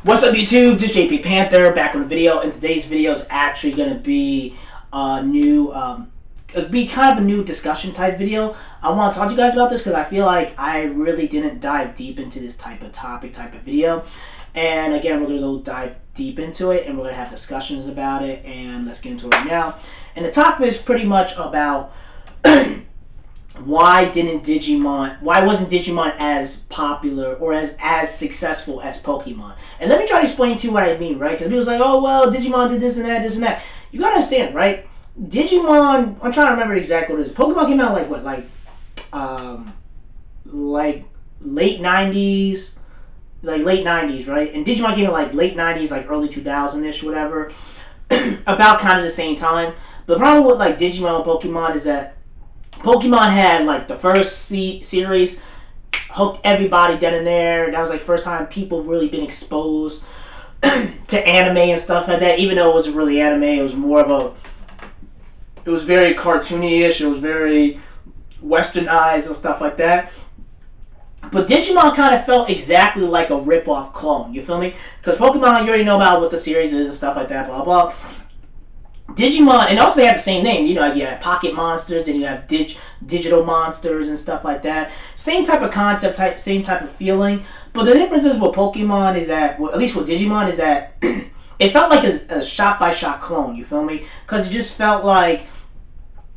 What's up, YouTube? This is JP Panther back on the video, and today's video is actually going to be a new, it'd be kind of a new discussion type video. I want to talk to you guys about this because I feel like I really didn't dive deep into this type of topic, type of video. And again, we're going to go dive deep into it, and we're going to have discussions about it, and let's get into it right now. And the topic is pretty much about why wasn't Digimon as popular or as successful as Pokemon? And let me try to explain to you what I mean, right? Because people's like, oh, well, Digimon did this and that, this and that. You gotta understand, right? Digimon, I'm trying to remember exactly what it is. Pokemon came out like late 90s, late 90s, right? And Digimon came out like late 90s, like early 2000-ish, whatever. About kind of the same time. But the problem with like Digimon and Pokemon is that Pokemon had like the first series, hooked everybody dead in there. That was like first time people really been exposed to anime and stuff like that. Even though it wasn't really anime, it was more of it was very cartoony-ish. It was very westernized and stuff like that. But Digimon kind of felt exactly like a rip-off clone. You feel me? Because Pokemon, you already know about what the series is and stuff like that. Blah blah. Digimon, and also they have the same name. You know, you have Pocket Monsters, then you have Digital Monsters and stuff like that. Same type of concept, same type of feeling. But the difference is with Pokemon is that, well, at least with Digimon, is that it felt like a shot-by-shot clone. You feel me? Because it just felt like,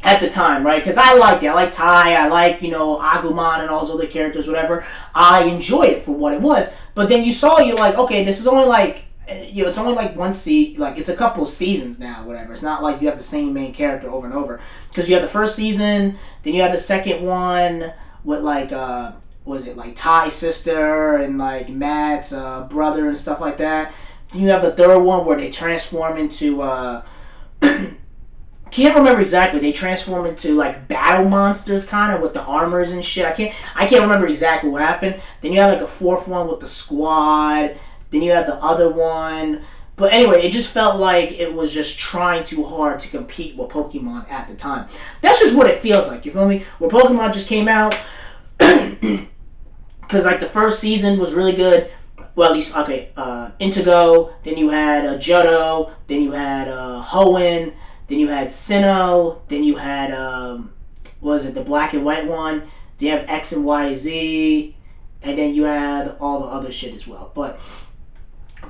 at the time, right? Because I liked it. I like Tai, I like, Agumon and all those other characters, whatever. I enjoyed it for what it was. But then you're like, okay, this is only like, it's only like it's a couple of seasons now, whatever. It's not like you have the same main character over and over. Because you have the first season, then you have the second one with like, was it like Ty's sister and like Matt's brother and stuff like that. Then you have the third one where they transform into, can't remember exactly. They transform into like battle monsters, kind of with the armors and shit. I can't remember exactly what happened. Then you have like a fourth one with the squad. Then you have the other one. But anyway, it just felt like it was just trying too hard to compete with Pokemon at the time. That's just what it feels like, you feel me? Where Pokemon just came out, because like the first season was really good. Well, at least, okay, Intego, then you had Johto, then you had Hoenn, then you had Sinnoh, then you had, the black and white one, then you have X and Y, Z, and then you had all the other shit as well. But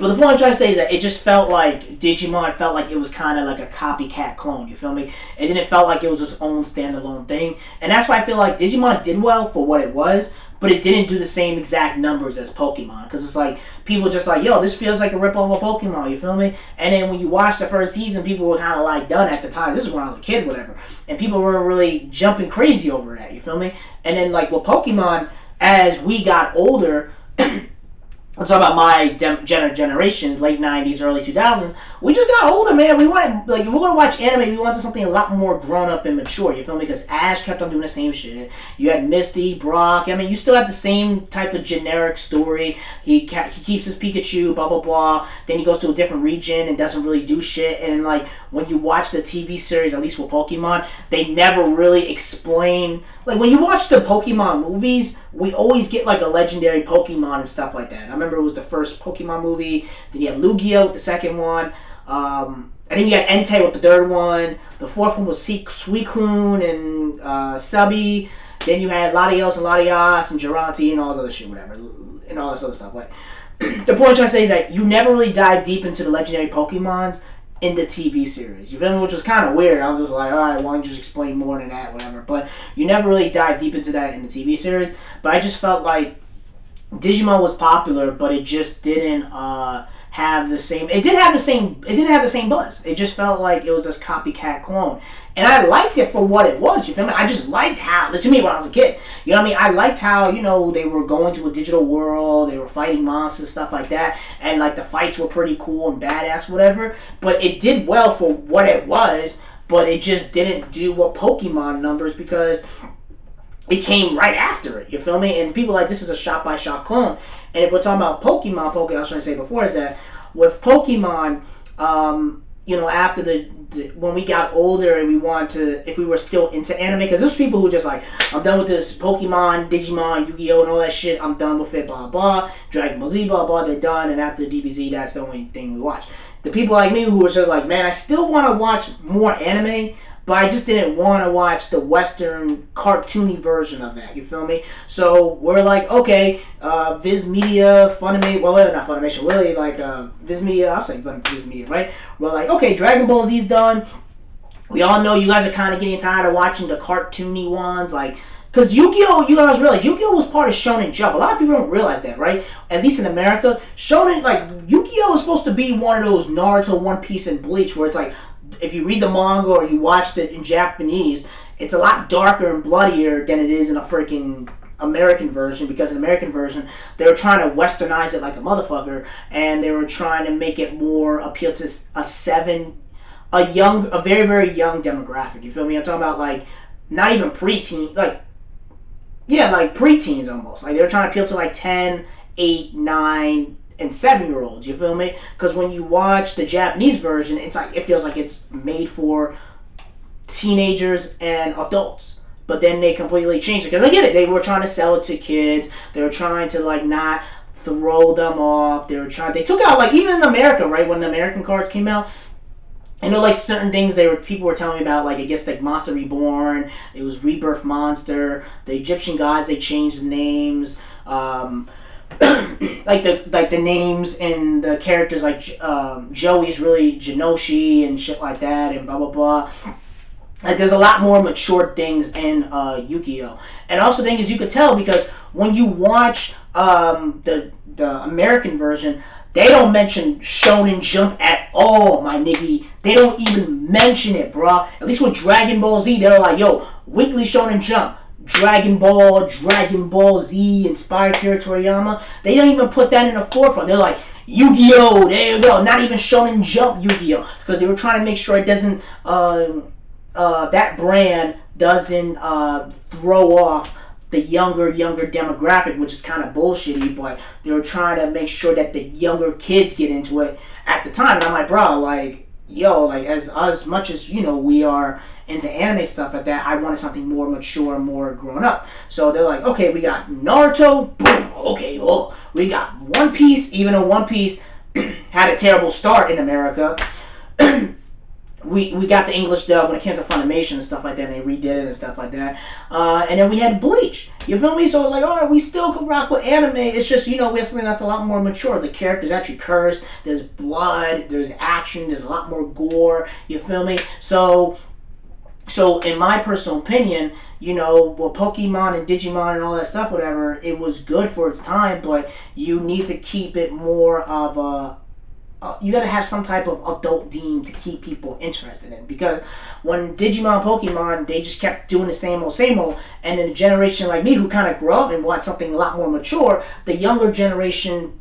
the point I'm trying to say is that it just felt like Digimon felt like it was kind of like a copycat clone, you feel me? It didn't felt like it was its own standalone thing. And that's why I feel like Digimon did well for what it was, but it didn't do the same exact numbers as Pokemon. Because it's like, people just like, yo, this feels like a rip-off of Pokemon, you feel me? And then when you watch the first season, people were kind of like done at the time. This is when I was a kid, whatever. And people weren't really jumping crazy over that, you feel me? And then like with Pokemon, as we got older, I'm talking about my generations, late 90s, early 2000s. We just got older, man. We want, like, if we're going to watch anime, we wanted something a lot more grown up and mature, you feel me? Because Ash kept on doing the same shit. You had Misty, Brock. I mean, you still have the same type of generic story. He keeps his Pikachu, blah, blah, blah. Then he goes to a different region and doesn't really do shit. And, like, when you watch the TV series, at least with Pokemon, they never really explain. Like, when you watch the Pokemon movies, we always get, like, a legendary Pokemon and stuff like that. I remember it was the first Pokemon movie. Then you had Lugia with the second one. I think you had Entei with the third one. The fourth one was Suicune and Subby. Then you had Latios and Latias and Geronti and all this other shit, whatever. And all this other stuff. Like, the point I'm trying to say is that you never really dive deep into the legendary Pokemons in the TV series. You feel me? Which was kind of weird. I was just like, alright, why don't you just explain more than that, whatever. But you never really dive deep into that in the TV series. But I just felt like Digimon was popular, but it just didn't have the same. It didn't have the same buzz. It just felt like it was this copycat clone. And I liked it for what it was, you feel me? I just liked how, to me when I was a kid, you know what I mean? I liked how, they were going to a digital world, they were fighting monsters, stuff like that, and like the fights were pretty cool and badass, whatever, but it did well for what it was, but it just didn't do what Pokemon numbers because it came right after it, you feel me? And people are like, this is a shot-by-shot clone. And if we're talking about Pokemon, I was trying to say before, is that with Pokemon, after when we got older and we wanted to, if we were still into anime, because there's people who just like, I'm done with this Pokemon, Digimon, Yu-Gi-Oh, and all that shit. I'm done with it, blah blah. Dragon Ball Z, blah blah. They're done, and after DBZ, that's the only thing we watch. The people like me who were just like, man, I still want to watch more anime, but I just didn't want to watch the Western cartoony version of that. You feel me? So we're like, okay, Viz Media, Funimation, well, not Funimation, really like Viz Media. I'll say Viz Media, right? We're like, okay, Dragon Ball Z's done. We all know you guys are kind of getting tired of watching the cartoony ones, like. Because Yu-Gi-Oh, you guys realize, Yu-Gi-Oh was part of Shonen Jump. A lot of people don't realize that, right? At least in America, Shonen, like, Yu-Gi-Oh is supposed to be one of those Naruto, One Piece, and Bleach, where it's like, if you read the manga or you watched it in Japanese, it's a lot darker and bloodier than it is in a freaking American version, because in the American version they were trying to westernize it like a motherfucker, and they were trying to make it more appeal to a very very young demographic. You feel me? I'm talking about like not even preteen, like yeah, like preteens almost. Like they're trying to appeal to like 10, 8, 9, and 7-year-olds. You feel me? Because when you watch the Japanese version, it's like it feels like it's made for teenagers and adults. But then they completely changed it, because I get it. They were trying to sell it to kids. They were trying to like not throw them off. They took out, like, even in America, right, when the American cards came out, I know like certain things people were telling me about, like I guess like Monster Reborn, it was Rebirth Monster, the Egyptian gods, they changed the names, like the names and the characters, like Joey's really Jinoshi and shit like that, and blah blah blah. Like there's a lot more mature things in Yu-Gi-Oh, and also the thing is you could tell because when you watch the American version, they don't mention Shonen Jump at all, my nigga. They don't even mention it, bruh. At least with Dragon Ball Z, they're like, yo, Weekly Shonen Jump, Dragon Ball Z, inspired Kira Toriyama. They don't even put that in the forefront. They're like, Yu-Gi-Oh, there you go. Not even Shonen Jump Yu-Gi-Oh, because they were trying to make sure it doesn't, that brand doesn't throw off the younger demographic, which is kind of bullshitty, but they were trying to make sure that the younger kids get into it at the time. And I'm like, bro, like, yo, like as much as we are into anime stuff like that, I wanted something more mature, more grown up. So they're like, okay, we got Naruto, boom, okay, well, we got One Piece, even though One Piece had a terrible start in America. We got the English dub when it came to Funimation and stuff like that, and they redid it and stuff like that. And then we had Bleach. You feel me? So I was like, alright, we still can rock with anime. It's just, we have something that's a lot more mature. The characters actually curse. There's blood. There's action. There's a lot more gore. You feel me? So in my personal opinion, well, Pokemon and Digimon and all that stuff, whatever, it was good for its time, but you need to keep it more of a you gotta have some type of adult theme to keep people interested in, because when Digimon, Pokemon, they just kept doing the same old, and then a generation like me who kind of grew up and want something a lot more mature, the younger generation,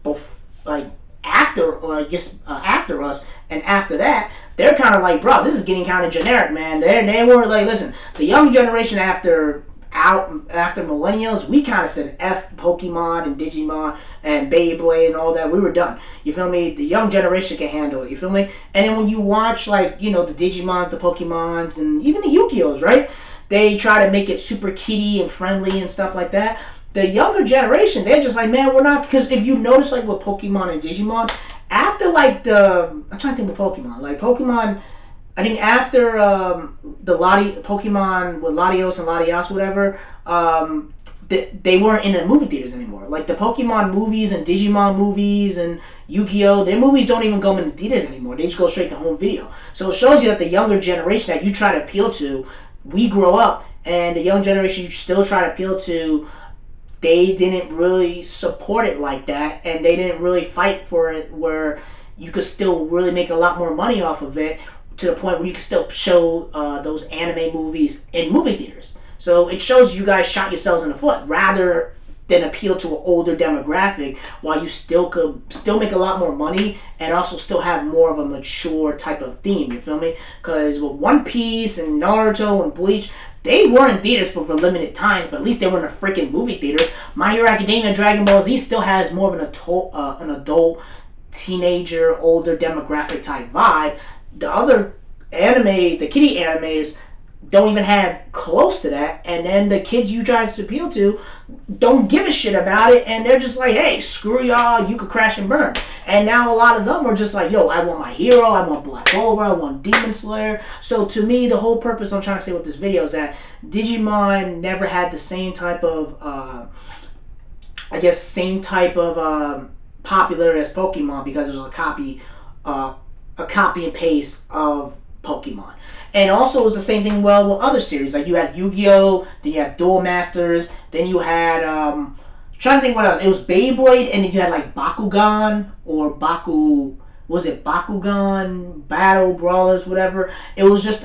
like after, or I guess after us, and after that, they're kind of like, bro, this is getting kind of generic, man. They were like, listen, the young generation after millennials, we kind of said F Pokemon and Digimon and Beyblade and all that. We were done. You feel me? The young generation can handle it. You feel me? And then when you watch, like, the Digimons, the Pokemons, and even the Yu-Gi-Ohs, right? They try to make it super kiddie and friendly and stuff like that. The younger generation, they're just like, man, we're not. Because if you notice, like, with Pokemon and Digimon, after, like, I'm trying to think of Pokemon. Like, Pokemon, I think after the Pokemon with Latios and Latias, whatever, they weren't in the movie theaters anymore. Like the Pokemon movies and Digimon movies and Yu-Gi-Oh, their movies don't even go in the theaters anymore. They just go straight to home video. So it shows you that the younger generation that you try to appeal to, we grow up, and the young generation you still try to appeal to, they didn't really support it like that, and they didn't really fight for it where you could still really make a lot more money off of it, to the point where you can still show those anime movies in movie theaters. So it shows you guys shot yourselves in the foot, rather than appeal to an older demographic, while you still could make a lot more money and also still have more of a mature type of theme. You feel me? Because with One Piece and Naruto and Bleach, they were in theaters for limited times, but at least they were in the freaking movie theaters. My Hero Academia and Dragon Ball Z still has more of an adult teenager, older demographic type vibe. The other anime, the kiddie animes, don't even have close to that, and then the kids you guys appeal to don't give a shit about it, and they're just like, hey, screw y'all, you could crash and burn. And now a lot of them are just like, yo, I want my hero, I want Black Clover, I want Demon Slayer. So to me, the whole purpose I'm trying to say with this video is that Digimon never had the same type of popular as Pokemon, because it was a copy and paste of Pokemon. And also it was the same thing well with other series. Like you had Yu-Gi-Oh, then you had Duel Masters, then you had trying to think what else. It was Beyblade, and then you had like Bakugan or Bakugan Battle Brawlers, whatever. It was just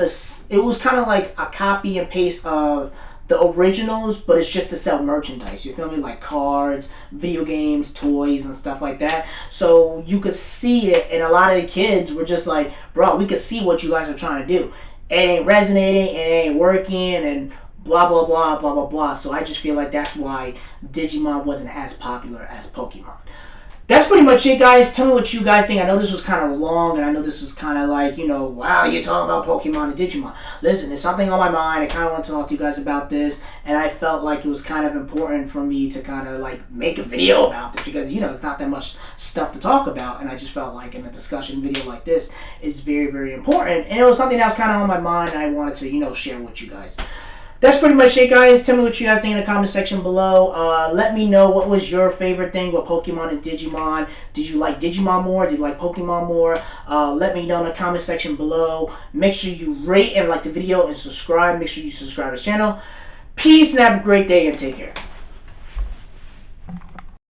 it was kind of like a copy and paste of the originals, but it's just to sell merchandise. You feel me? Like cards, video games, toys, and stuff like that. So you could see it, and a lot of the kids were just like, bro, we could see what you guys are trying to do. It ain't resonating, it ain't working, and blah, blah, blah, blah, blah, blah. So I just feel like that's why Digimon wasn't as popular as Pokemon. That's pretty much it, guys. Tell me what you guys think. I know this was kind of long, and I know this was kind of like, wow, you're talking about Pokemon and Digimon. Listen, there's something on my mind. I kind of want to talk to you guys about this, and I felt like it was kind of important for me to kind of like make a video about this, because, it's not that much stuff to talk about, and I just felt like in a discussion video like this is very, very important, and it was something that was kind of on my mind, and I wanted to, share with you guys. That's pretty much it, guys. Tell me what you guys think in the comment section below. Let me know what was your favorite thing with Pokemon and Digimon. Did you like Digimon more? Did you like Pokemon more? Let me know in the comment section below. Make sure you rate and like the video and subscribe. Make sure you subscribe to the channel. Peace and have a great day and take care.